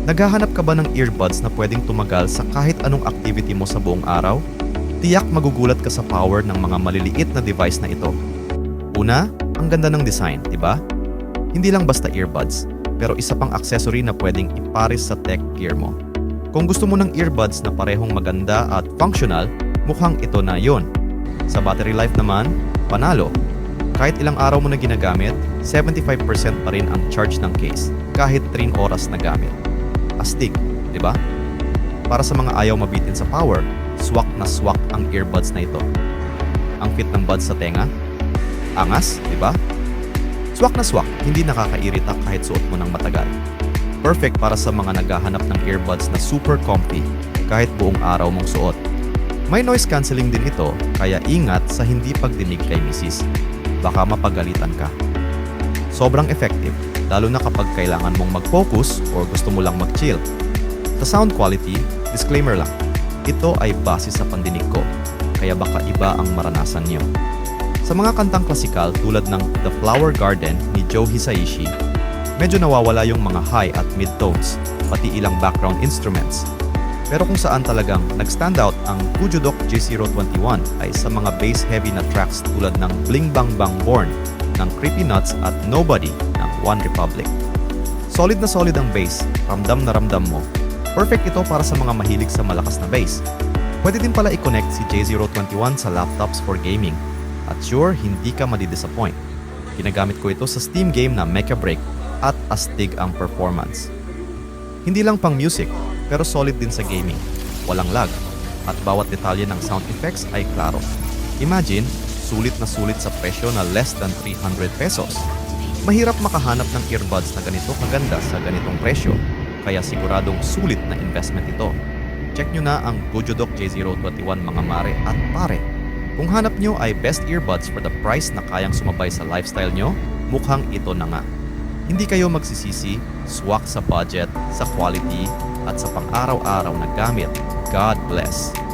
Naghahanap ka ba ng earbuds na pwedeng tumagal sa kahit anong activity mo sa buong araw? Tiyak magugulat ka sa power ng mga maliliit na device na ito. Una, ang ganda ng design, di ba? Hindi lang basta earbuds, pero isa pang accessory na pwedeng ipares sa tech gear mo. Kung gusto mo ng earbuds na parehong maganda at functional, mukhang ito na yon. Sa battery life naman, panalo. Kahit ilang araw mo na ginagamit, 75% pa rin ang charge ng case, kahit 3 oras na gamit. Astig, di ba? Para sa mga ayaw mabitin sa power, swak na swak ang earbuds na ito. Ang fit ng buds sa tenga, angas, di ba? Swak na swak, hindi nakakairita kahit suot mo ng matagal. Perfect para sa mga naghahanap ng earbuds na super comfy kahit buong araw mong suot. May noise cancelling din ito, kaya ingat sa hindi pagdinig kay misis. Baka mapagalitan ka. Sobrang effective, lalo na kapag kailangan mong mag-focus or gusto mo lang mag-chill. Sa sound quality, disclaimer lang, ito ay base sa pandinig ko, kaya baka iba ang maranasan niyo. Sa mga kantang klasikal tulad ng The Flower Garden ni Joe Hisaishi, medyo nawawala yung mga high at mid tones, pati ilang background instruments. Pero kung saan talagang nag-stand out ang Kujudok J021 ay sa mga bass-heavy na tracks tulad ng Bling Bang Bang Born ng Creepy Nuts at Nobody ng One Republic. Solid na solid ang bass, ramdam na ramdam mo. Perfect ito para sa mga mahilig sa malakas na bass. Pwede din pala i-connect si J021 sa laptops for gaming. At sure, hindi ka madidisappoint. Ginagamit ko ito sa Steam game na Mecha Break at astig ang performance. Hindi lang pang music, pero solid din sa gaming. Walang lag, at bawat detalye ng sound effects ay klaro. Imagine, sulit na sulit sa presyo na less than 300 pesos. Mahirap makahanap ng earbuds na ganito kaganda sa ganitong presyo, kaya siguradong sulit na investment ito. Check nyo na ang Kujudok J021 mga mare at pare. Kung hanap nyo ay best earbuds for the price na kayang sumabay sa lifestyle nyo, mukhang ito na nga. Hindi kayo magsisisi, swak sa budget, sa quality, at sa pang-araw-araw na gamit. God bless!